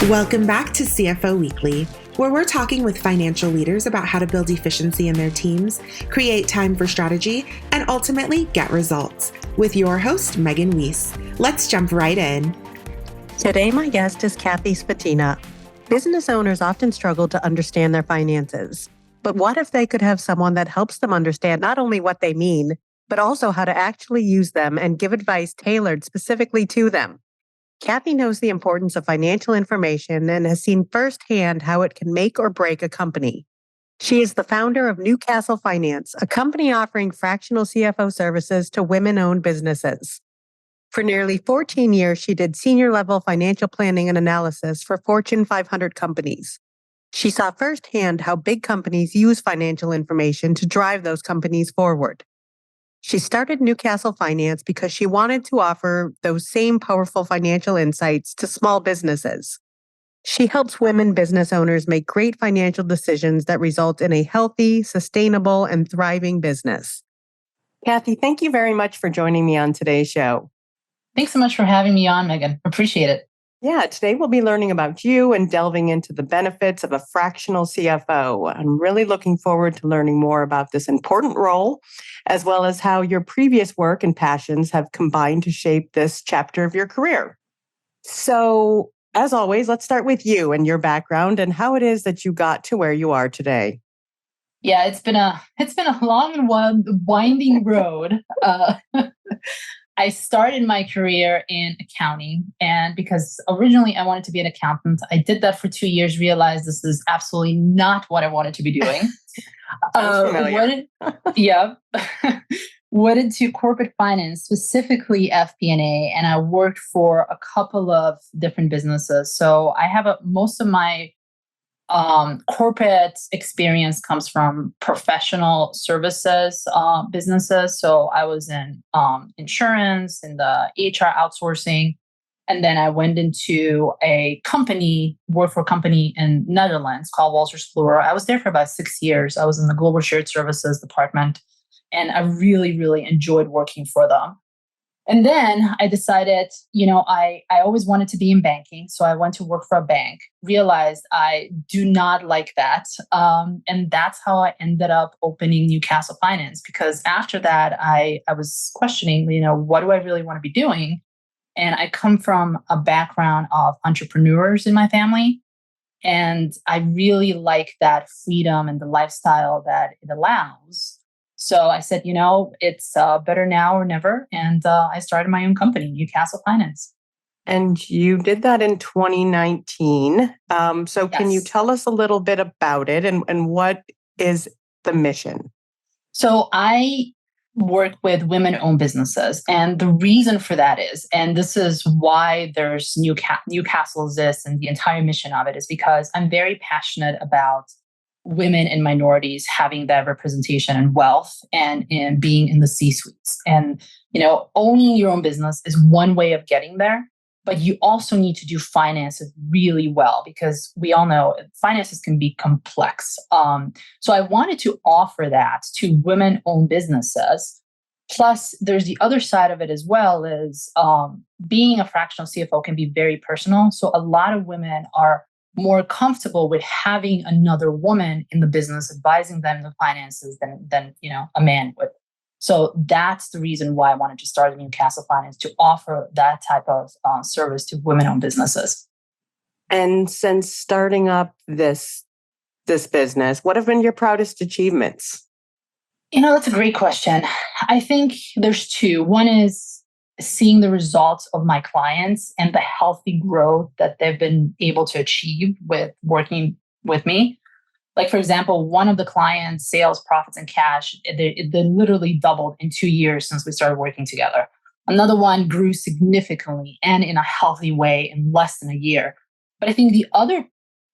Welcome back to CFO Weekly, where we're talking with financial leaders about how to build efficiency in their teams, create time for strategy, and ultimately get results. With your host, Megan Weis. Let's jump right in. Today, my guest is Svetina. Business owners often struggle to understand their finances. But what if they could have someone that helps them understand not only what they mean, but also how to actually use them and give advice tailored specifically to them? Kathy knows the importance of financial information and has seen firsthand how it can make or break a company. She is the founder of NewCastle Finance, a company offering fractional CFO services to women-owned businesses. For nearly 14 years, she did senior-level financial planning and analysis for Fortune 500 companies. She saw firsthand how big companies use financial information to drive those companies forward. She started NewCastle Finance because she wanted to offer those same powerful financial insights to small businesses. She helps women business owners make great financial decisions that result in a healthy, sustainable, and thriving business. Kathy, thank you very much for joining me on today's show. Thanks so much for having me on, Megan. Appreciate it. Yeah, today we'll be learning about you and delving into the benefits of a fractional CFO. I'm really looking forward to learning more about this important role, as well as how your previous work and passions have combined to shape this chapter of your career. So, as always, let's start with you and your background and how it is that you got to where you are today. Yeah, it's been a long and winding road. I started my career in accounting, and because originally I wanted to be an accountant, I did that for 2 years, realized this is absolutely not what I wanted to be doing. Went into corporate finance, specifically FP&A, and I worked for a couple of different businesses. So I have most of my corporate experience comes from professional services businesses. So I was in insurance, in the HR outsourcing, and then I went into worked for a company in Netherlands called Wolters Kluwer. I was there for about 6 years. I was in the global shared services department, and I really, really enjoyed working for them. And then I decided, I always wanted to be in banking. So I went to work for a bank, realized I do not like that. And that's how I ended up opening NewCastle Finance. Because after that, I was questioning, what do I really want to be doing? And I come from a background of entrepreneurs in my family. And I really like that freedom and the lifestyle that it allows. So I said, it's better now or never. And I started my own company, NewCastle Finance. And you did that in 2019. Yes. Can you tell us a little bit about it and what is the mission? So I work with women-owned businesses. And the reason for that is, and this is why there's NewCastle exists and the entire mission of it, is because I'm very passionate about women and minorities having that representation and wealth and in being in the C-suites. And, owning your own business is one way of getting there, but you also need to do finances really well because we all know finances can be complex. So I wanted to offer that to women-owned businesses. Plus, there's the other side of it as well is being a fractional CFO can be very personal. So a lot of women are more comfortable with having another woman in the business advising them the finances than a man would. So that's the reason why I wanted to start NewCastle Finance, to offer that type of service to women-owned businesses. And since starting up this business, what have been your proudest achievements? That's a great question. I think there's two. One is seeing the results of my clients and the healthy growth that they've been able to achieve with working with me. Like, for example, one of the clients' sales, profits, and cash, they literally doubled in 2 years since we started working together. Another one grew significantly and in a healthy way in less than a year. But I think the other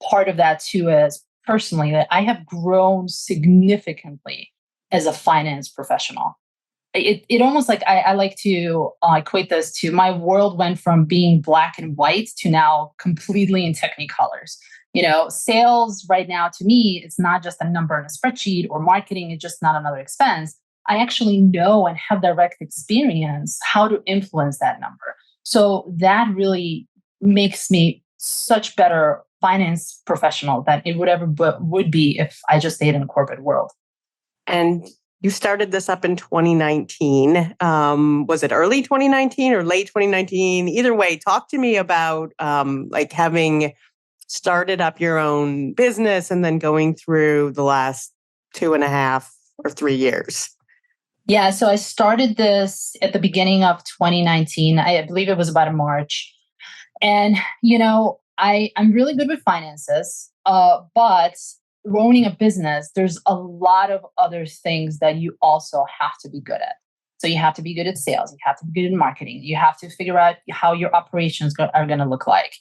part of that too is personally that I have grown significantly as a finance professional. It almost like I like to equate this to my world went from being black and white to now completely in technicolors. Sales right now to me, it's not just a number in a spreadsheet, or marketing is just not another expense. I actually know and have direct experience how to influence that number. So that really makes me such better finance professional than it would ever would be if I just stayed in the corporate world. And you started this up in 2019. Was it early 2019 or late 2019? Either way, talk to me about like having started up your own business and then going through the last 2.5 or 3 years. Yeah, so I started this at the beginning of 2019. I believe it was about in March. And, I'm really good with finances, but owning a business, there's a lot of other things that you also have to be good at. So you have to be good at sales. You have to be good at marketing. You have to figure out how your operations are going to look like.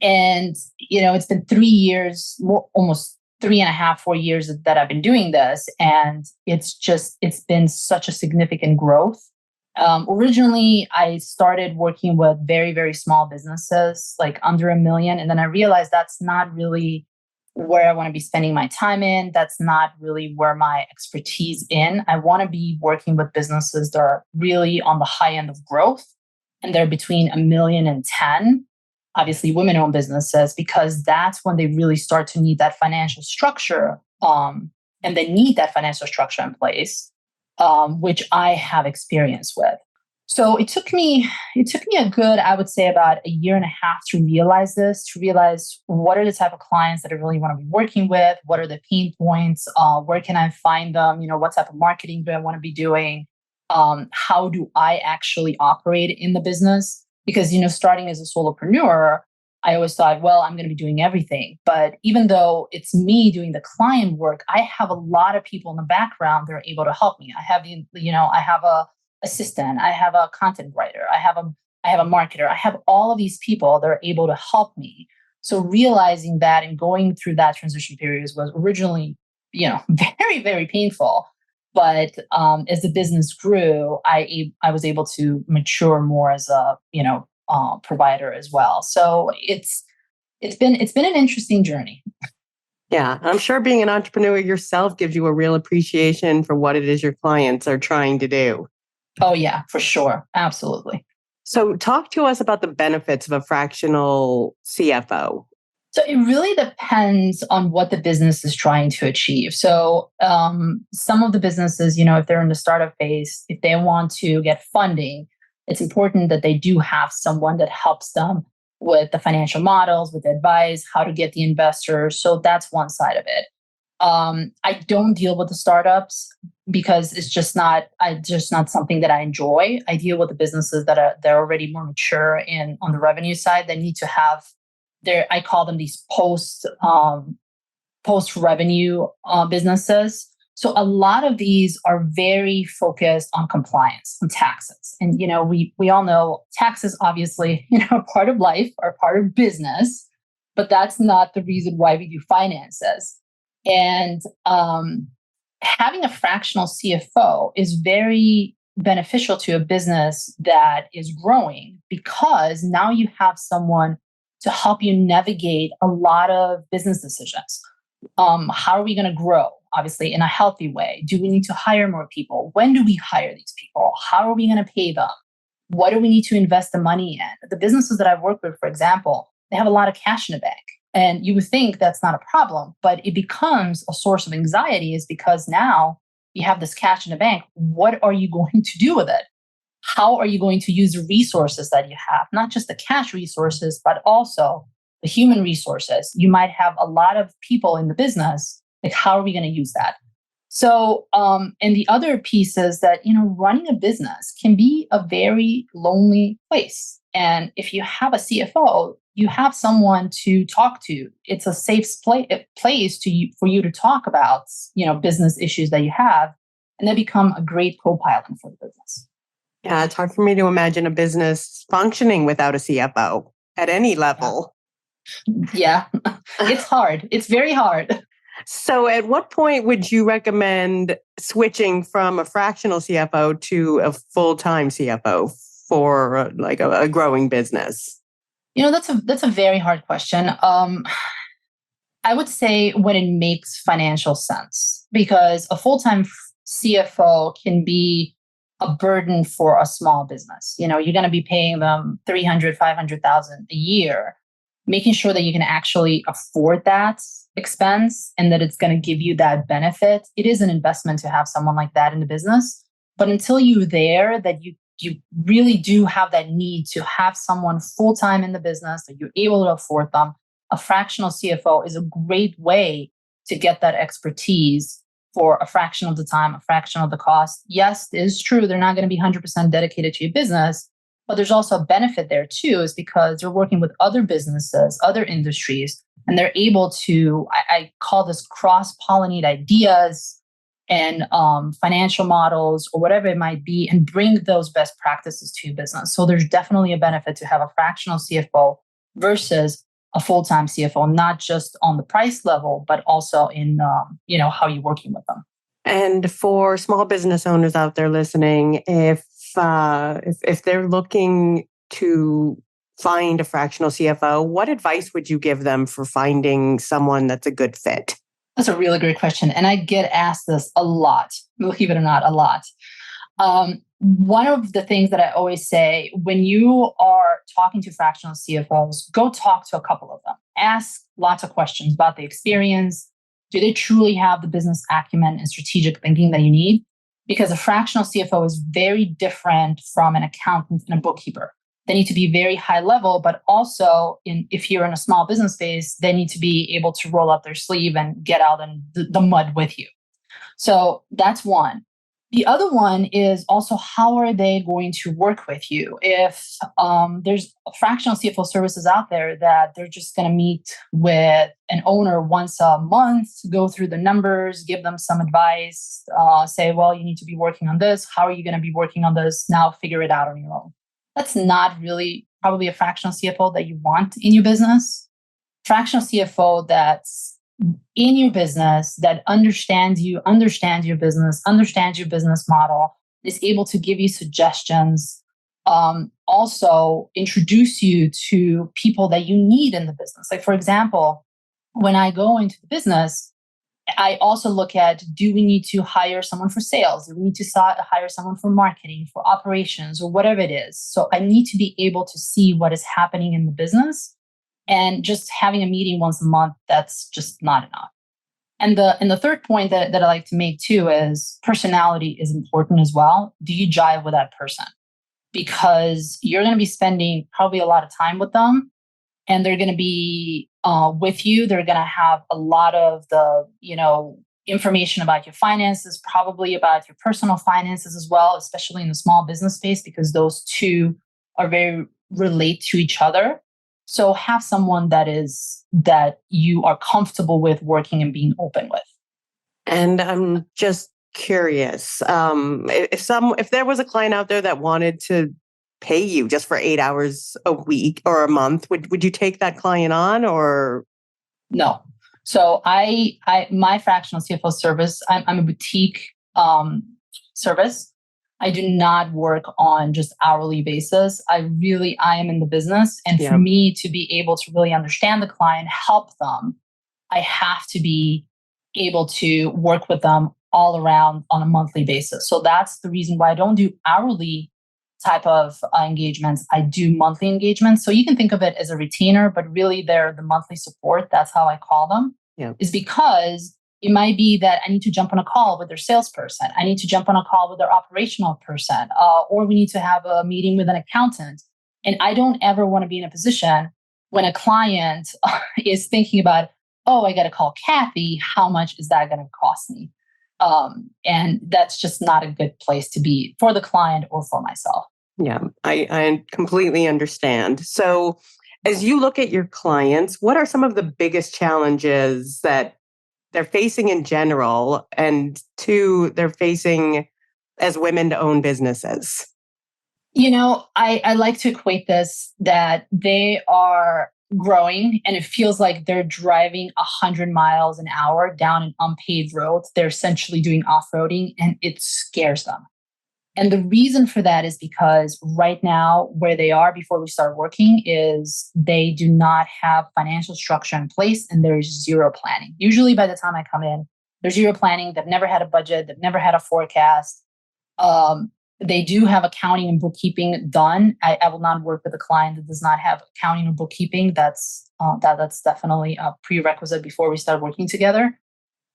And, it's been 3 years, almost 3.5, 4 years that I've been doing this. And it's been such a significant growth. Originally, I started working with very, very small businesses, like under $1 million. And then I realized that's not really where I want to be spending my time in. That's not really where my expertise in. I want to be working with businesses that are really on the high end of growth. And they're between $1 million and 10. Obviously, women-owned businesses, because that's when they really start to need that financial structure. And they need that financial structure in place. Which I have experience with. So it took me a good, I would say about 1.5 years to realize what are the type of clients that I really want to be working with, what are the pain points, where can I find them, what type of marketing do I want to be doing, how do I actually operate in the business? Because, starting as a solopreneur, I always thought, well, I'm going to be doing everything. But even though it's me doing the client work, I have a lot of people in the background that are able to help me. I have I have a assistant, I have a content writer, I have a marketer, I have all of these people that are able to help me. So realizing that and going through that transition period was originally, very, very painful. But as the business grew, I was able to mature more as a, provider as well. So it's been an interesting journey. Yeah, I'm sure being an entrepreneur yourself gives you a real appreciation for what it is your clients are trying to do. Oh yeah, for sure. Absolutely. So talk to us about the benefits of a fractional CFO. So it really depends on what the business is trying to achieve. So some of the businesses, if they're in the startup phase, if they want to get funding, it's important that they do have someone that helps them with the financial models, with advice, how to get the investors. So that's one side of it. I don't deal with the startups because it's just not something that I enjoy. I deal with the businesses they're already more mature on the revenue side. They need to have I call them these post revenue businesses. So a lot of these are very focused on compliance and taxes. And, we all know taxes, obviously, part of life or part of business, but that's not the reason why we do finances. And having a fractional CFO is very beneficial to a business that is growing because now you have someone to help you navigate a lot of business decisions. How are we going to grow? Obviously, in a healthy way. Do we need to hire more people? When do we hire these people? How are we going to pay them? What do we need to invest the money in? The businesses that I've worked with, for example, they have a lot of cash in the bank. And you would think that's not a problem, but it becomes a source of anxiety is because now you have this cash in the bank. What are you going to do with it? How are you going to use the resources that you have? Not just the cash resources, but also the human resources. You might have a lot of people in the business. Like, how are we going to use that? So, and the other piece is that, running a business can be a very lonely place. And if you have a CFO, you have someone to talk to. It's a safe place for you to talk about, business issues that you have, and they become a great co-pilot for the business. Yeah, it's hard for me to imagine a business functioning without a CFO at any level. Yeah, it's hard. It's very hard. So at what point would you recommend switching from a fractional CFO to a full-time CFO for like a growing business? That's a very hard question. I would say when it makes financial sense, because a full-time CFO can be a burden for a small business. You're going to be paying them $300,000, $500,000 a year. making sure that you can actually afford that expense and that it's going to give you that benefit. It is an investment to have someone like that in the business. But until you're there, that you really do have that need to have someone full-time in the business, that you're able to afford them, a fractional CFO is a great way to get that expertise for a fraction of the time, a fraction of the cost. Yes, it is true. They're not going to be 100% dedicated to your business, but there's also a benefit there too, is because they're working with other businesses, other industries, and they're able to, I call this cross-pollinate ideas and financial models or whatever it might be, and bring those best practices to your business. So there's definitely a benefit to have a fractional CFO versus a full-time CFO, not just on the price level, but also in how you're working with them. And for small business owners out there listening, if they're looking to find a fractional CFO, what advice would you give them for finding someone that's a good fit? That's a really great question. And I get asked this a lot, believe it or not, a lot. One of the things that I always say, when you are talking to fractional CFOs, go talk to a couple of them. Ask lots of questions about the experience. Do they truly have the business acumen and strategic thinking that you need? Because a fractional CFO is very different from an accountant and a bookkeeper. They need to be very high level, but also if you're in a small business space, they need to be able to roll up their sleeve and get out in the mud with you. So that's one. The other one is also, how are they going to work with you? If there's fractional CFO services out there that they're just going to meet with an owner once a month, go through the numbers, give them some advice, say, well, you need to be working on this. How are you going to be working on this? Now figure it out on your own. That's not really probably a fractional CFO that you want in your business. Fractional CFO that's in your business, that understands your business, understands your business model, is able to give you suggestions, also introduce you to people that you need in the business. Like, for example, when I go into the business, I also look at, do we need to hire someone for sales? Do we need to hire someone for marketing, for operations, or whatever it is? So I need to be able to see what is happening in the business. And just having a meeting once a month, that's just not enough. And the third point that I like to make too is personality is important as well. Do you jive with that person? Because you're going to be spending probably a lot of time with them, and they're going to be with you. They're going to have a lot of the information about your finances, probably about your personal finances as well, especially in the small business space, because those two are very relate to each other. So have someone that you are comfortable with working and being open with. And I'm just curious, if there was a client out there that wanted to pay you just for 8 hours a week or a month, would you take that client on, or? No. So my fractional CFO service, I'm a boutique service. I do not work on just hourly basis. I am in the business. And for me to be able to really understand the client, help them, I have to be able to work with them all around on a monthly basis. So that's the reason why I don't do hourly type of engagements. I do monthly engagements. So you can think of it as a retainer, but really they're the monthly support. That's how I call them. Is because it might be that I need to jump on a call with their salesperson. I need to jump on a call with their operational person, or we need to have a meeting with an accountant. And I don't ever want to be in a position when a client is thinking about, oh, I got to call Kathy. How much is that going to cost me? And that's just not a good place to be for the client or for myself. Yeah, I completely understand. So as you look at your clients, what are some of the biggest challenges that they're facing in general, and two, they're facing as women to own businesses? I like to equate this that they are growing and it feels like they're driving 100 miles an hour down an unpaved road. They're essentially doing off-roading and it scares them. And the reason for that is because right now, where they are before we start working is they do not have financial structure in place and there's zero planning. Usually by the time I come in, there's zero planning. They've never had a budget. They've never had a forecast. They do have accounting and bookkeeping done. I will not work with a client that does not have accounting or bookkeeping. That's definitely a prerequisite before we start working together.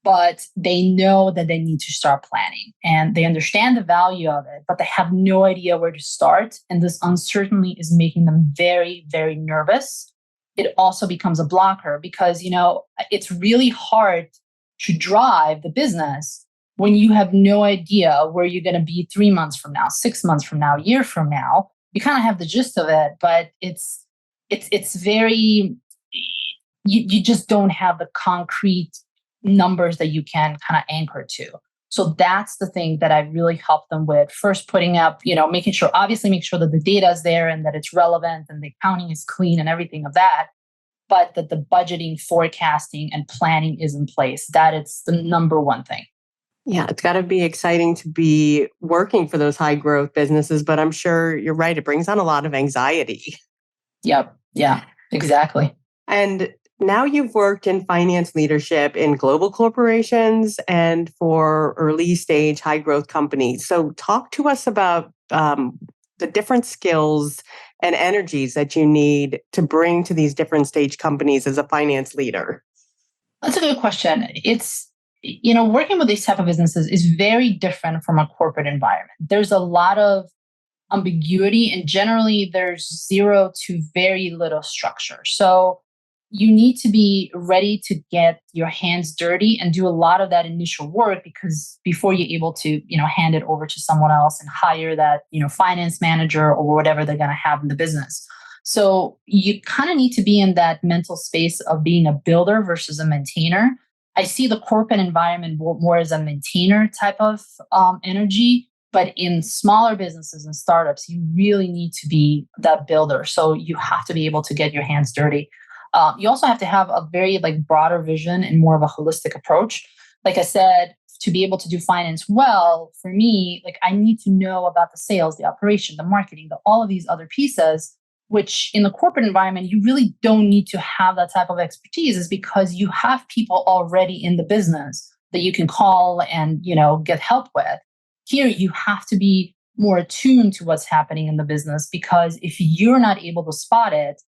But they know that they need to start planning and they understand the value of it, but they have no idea where to start. And this uncertainty is making them very, very nervous. It also becomes a blocker because, it's really hard to drive the business when you have no idea where you're going to be 3 months from now, 6 months from now, a year from now. You kind of have the gist of it, but it's very, you just don't have the concrete numbers that you can kind of anchor to. So that's the thing that I really help them with. First, putting up, make sure that the data is there and that it's relevant and the accounting is clean and everything of that, but that the budgeting, forecasting, and planning is in place. That it's the number one thing. Yeah, it's got to be exciting to be working for those high growth businesses, but I'm sure you're right. It brings on a lot of anxiety. Yep. Yeah, exactly. And now you've worked in finance leadership in global corporations and for early stage high growth companies. So talk to us about the different skills and energies that you need to bring to these different stage companies as a finance leader. That's a good question. It's, working with these type of businesses is very different from a corporate environment. There's a lot of ambiguity and generally there's zero to very little structure. So you need to be ready to get your hands dirty and do a lot of that initial work because before you're able to, hand it over to someone else and hire that, finance manager or whatever they're going to have in the business. So you kind of need to be in that mental space of being a builder versus a maintainer. I see the corporate environment more as a maintainer type of energy. But in smaller businesses and startups, you really need to be that builder. So you have to be able to get your hands dirty. You also have to have a very broader vision and more of a holistic approach. Like I said, to be able to do finance well, for me, I need to know about the sales, the operation, the marketing, all of these other pieces, which in the corporate environment, you really don't need to have that type of expertise is because you have people already in the business that you can call and, get help with. Here, you have to be more attuned to what's happening in the business because if you're not able to spot it,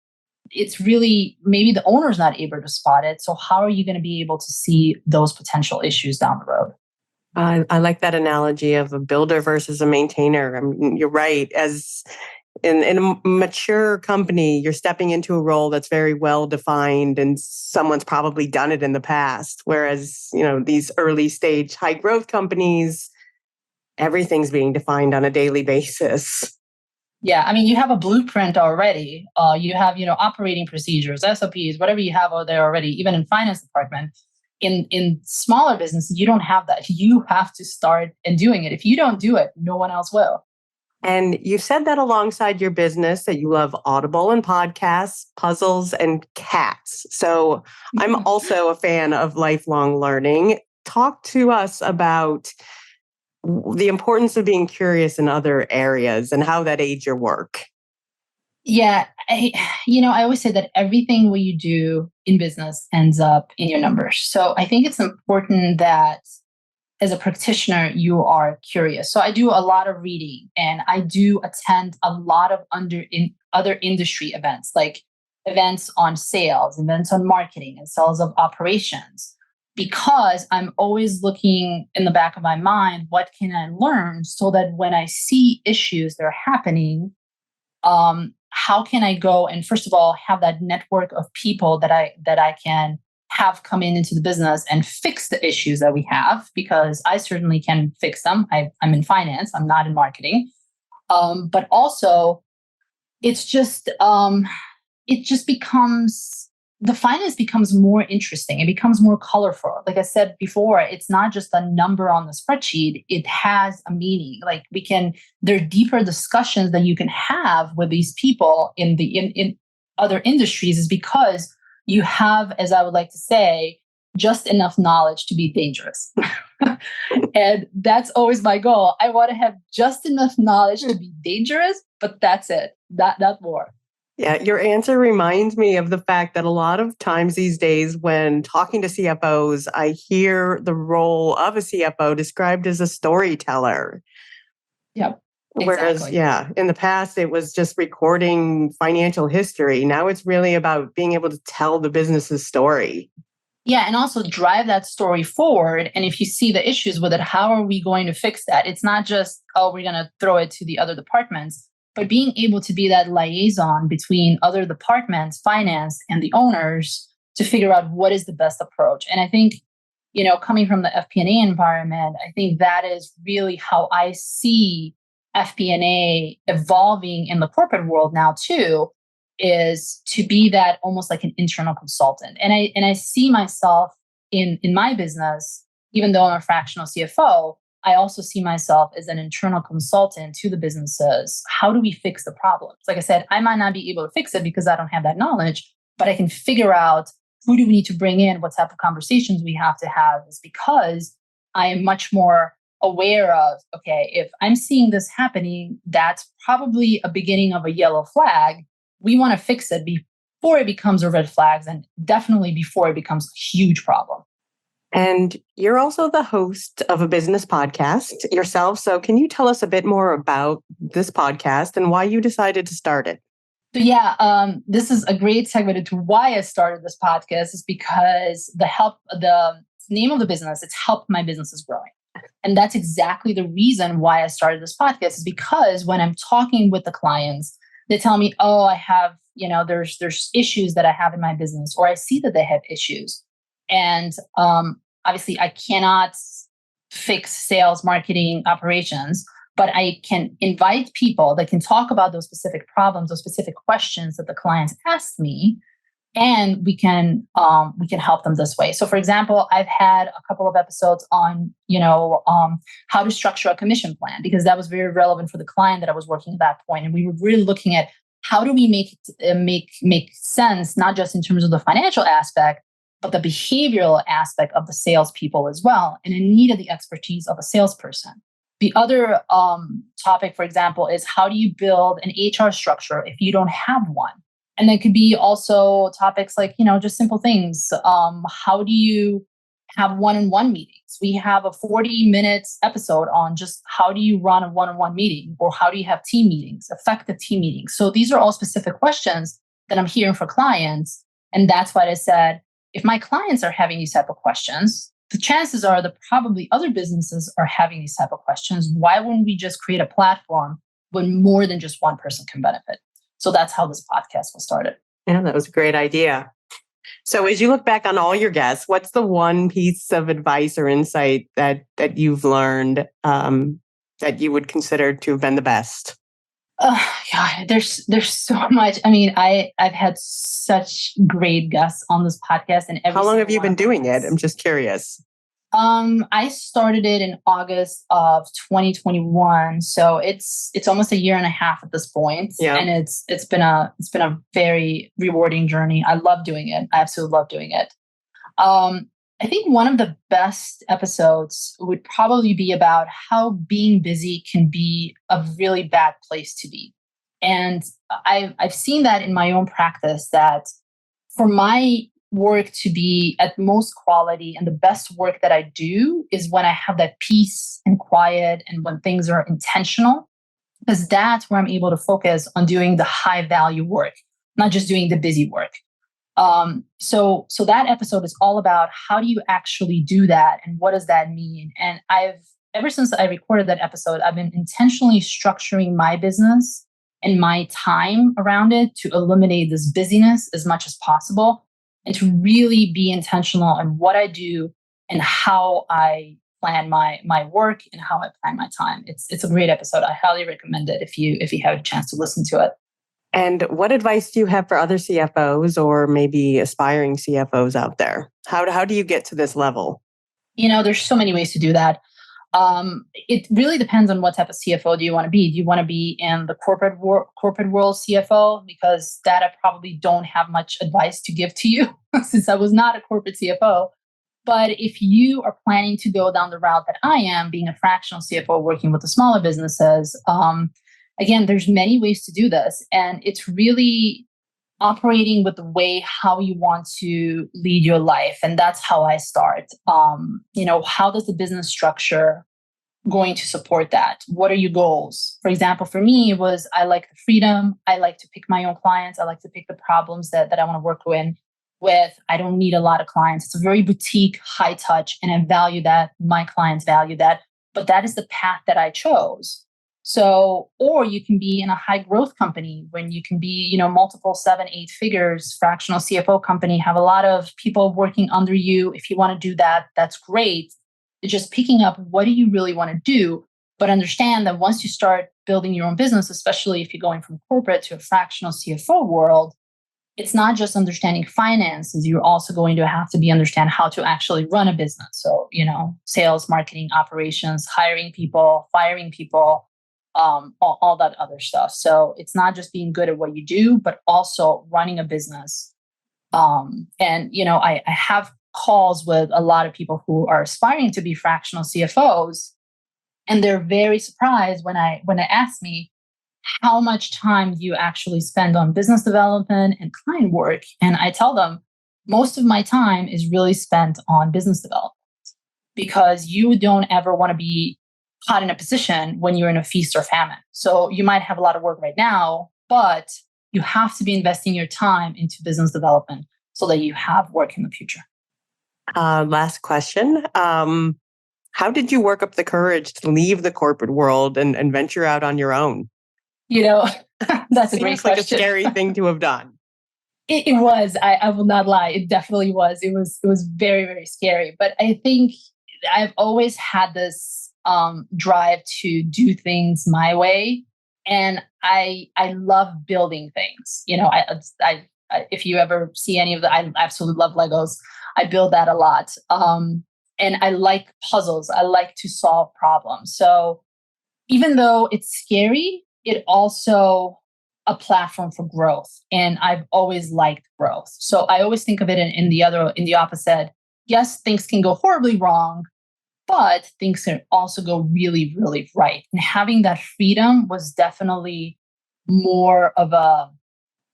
it's really maybe the owner's not able to spot it. So how are you going to be able to see those potential issues down the road? I like that analogy of a builder versus a maintainer. I mean, you're right. As in a mature company, you're stepping into a role that's very well defined and someone's probably done it in the past. Whereas, these early stage high growth companies, everything's being defined on a daily basis. Yeah, I mean, you have a blueprint already. You have, operating procedures, SOPs, whatever you have out there already, even in finance department. In smaller businesses, you don't have that. You have to start and doing it. If you don't do it, no one else will. And you said that alongside your business that you love Audible and podcasts, puzzles, and cats. So I'm also a fan of lifelong learning. Talk to us about the importance of being curious in other areas and how that aids your work. Yeah, I always say that everything what you do in business ends up in your numbers. So I think it's important that as a practitioner, you are curious. So I do a lot of reading and I do attend a lot of other industry events, like events on sales, events on marketing and sales of operations, because I'm always looking in the back of my mind, what can I learn so that when I see issues that are happening, how can I go and first of all, have that network of people that I can have come into the business and fix the issues that we have, because I certainly can fix them. I'm in finance, I'm not in marketing. But also it's just, the finance becomes more interesting. It becomes more colorful. Like I said before, it's not just a number on the spreadsheet. It has a meaning. There are deeper discussions that you can have with these people in other industries is because you have, as I would like to say, just enough knowledge to be dangerous. And that's always my goal. I want to have just enough knowledge to be dangerous, but that's it. Not more. Yeah, your answer reminds me of the fact that a lot of times these days when talking to CFOs, I hear the role of a CFO described as a storyteller. Yep. Whereas, Exactly. yeah, in the past, it was just recording financial history. Now it's really about being able to tell the business's story. Yeah, and also drive that story forward. And if you see the issues with it, how are we going to fix that? It's not just, oh, we're going to throw it to the other departments, but being able to be that liaison between other departments, finance, and the owners to figure out what is the best approach. And I think, coming from the FP&A environment, I think that is really how I see FP&A evolving in the corporate world now too, is to be that almost like an internal consultant. And I see myself in my business, even though I'm a fractional CFO, I also see myself as an internal consultant to the businesses. How do we fix the problems? Like I said, I might not be able to fix it because I don't have that knowledge, but I can figure out who do we need to bring in, what type of conversations we have to have, is because I am much more aware of, okay, if I'm seeing this happening, that's probably a beginning of a yellow flag. We want to fix it before it becomes a red flag, and definitely before it becomes a huge problem. And you're also the host of a business podcast yourself. So can you tell us a bit more about this podcast and why you decided to start it? So yeah, this is a great segue into why I started this podcast, is because the name of the business, it's Help My Business is Growing. And that's exactly the reason why I started this podcast, is because when I'm talking with the clients, they tell me, oh, I have, there's issues that I have in my business, or I see that they have issues. And obviously I cannot fix sales, marketing, operations, but I can invite people that can talk about those specific problems, those specific questions that the clients ask me, and we can help them this way. So, for example, I've had a couple of episodes on how to structure a commission plan, because that was very relevant for the client that I was working at that point, and we were really looking at how do we make it make sense, not just in terms of the financial aspect, but the behavioral aspect of the salespeople as well, and it needed the expertise of a salesperson. The other topic, for example, is how do you build an HR structure if you don't have one? And there could be also topics like, just simple things. How do you have one-on-one meetings? We have a 40-minute episode on just how do you run a one-on-one meeting, or how do you have team meetings, effective team meetings? So these are all specific questions that I'm hearing for clients. And that's why I said, if my clients are having these type of questions, the chances are that probably other businesses are having these type of questions. Why wouldn't we just create a platform when more than just one person can benefit? So that's how this podcast was started. Yeah, that was a great idea. So as you look back on all your guests, what's the one piece of advice or insight that you've learned that you would consider to have been the best? God, there's so much. I mean, I've had such great guests on this podcast, and how long have you been doing it? I'm just curious. I started it in August of 2021, so it's almost a year and a half at this point. Yeah. And it's been a very rewarding journey. I love doing it. I absolutely love doing it. I think one of the best episodes would probably be about how being busy can be a really bad place to be. And I've seen that in my own practice, that for my work to be at most quality and the best work that I do is when I have that peace and quiet, and when things are intentional, because that's where I'm able to focus on doing the high value work, not just doing the busy work. So that episode is all about how do you actually do that, and what does that mean? And ever since I recorded that episode, I've been intentionally structuring my business and my time around it to eliminate this busyness as much as possible, and to really be intentional on what I do and how I plan my work and how I plan my time. It's a great episode. I highly recommend it if you have a chance to listen to it. And what advice do you have for other CFOs, or maybe aspiring CFOs out there? How do you get to this level? There's so many ways to do that. It really depends on what type of CFO do you want to be. Do you want to be in the corporate world CFO? Because that I probably don't have much advice to give to you since I was not a corporate CFO. But if you are planning to go down the route that I am, being a fractional CFO working with the smaller businesses, again, there's many ways to do this. And it's really operating with the way how you want to lead your life. And that's how I start. How does the business structure going to support that? What are your goals? For example, for me, it was I like the freedom. I like to pick my own clients. I like to pick the problems that I want to work with. I don't need a lot of clients. It's a very boutique, high touch, and I value that. My clients value that. But that is the path that I chose. So, or you can be in a high growth company when you can be, multiple 7, 8 figures, fractional CFO company, have a lot of people working under you. If you want to do that, that's great. It's just picking up what do you really want to do, but understand that once you start building your own business, especially if you're going from corporate to a fractional CFO world, it's not just understanding finances. You're also going to have to understand how to actually run a business. So, sales, marketing, operations, hiring people, firing people, all that other stuff. So it's not just being good at what you do, but also running a business. I have calls with a lot of people who are aspiring to be fractional CFOs, and they're very surprised when they ask me, how much time do you actually spend on business development and client work? And I tell them, most of my time is really spent on business development, because you don't ever want to be caught in a position when you're in a feast or famine. So you might have a lot of work right now, but you have to be investing your time into business development so that you have work in the future. Last question. How did you work up the courage to leave the corporate world and venture out on your own? That's a great question. Seems like a scary thing to have done. It was. I will not lie. It definitely was. It was very, very scary. But I think I've always had this drive to do things my way, and I love building things. If you ever see any of the, I absolutely love Legos. I build that a lot. And I like puzzles. I like to solve problems. So even though it's scary, it also a platform for growth. And I've always liked growth. So I always think of it in the opposite. Yes, things can go horribly wrong, but things can also go really, really right. And having that freedom was definitely more of a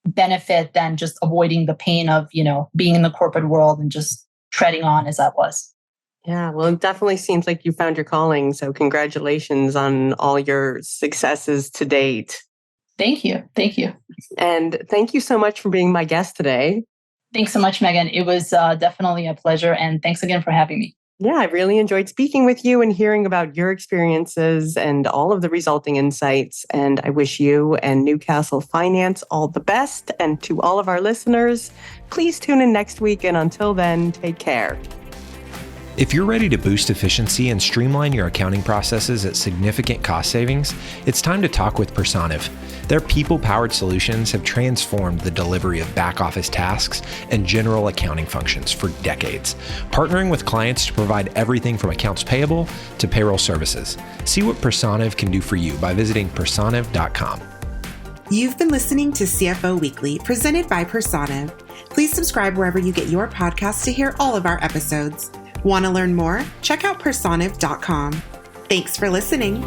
benefit than just avoiding the pain of, being in the corporate world and just treading on as I was. Yeah, well, it definitely seems like you found your calling. So congratulations on all your successes to date. Thank you. Thank you. And thank you so much for being my guest today. Thanks so much, Megan. It was definitely a pleasure. And thanks again for having me. Yeah, I really enjoyed speaking with you and hearing about your experiences and all of the resulting insights. And I wish you and NewCastle Finance all the best. And to all of our listeners, please tune in next week. And until then, take care. If you're ready to boost efficiency and streamline your accounting processes at significant cost savings, it's time to talk with Personiv. Their people-powered solutions have transformed the delivery of back-office tasks and general accounting functions for decades, partnering with clients to provide everything from accounts payable to payroll services. See what Personiv can do for you by visiting personiv.com. You've been listening to CFO Weekly, presented by Personiv. Please subscribe wherever you get your podcasts to hear all of our episodes. Want to learn more? Check out personiv.com. Thanks for listening.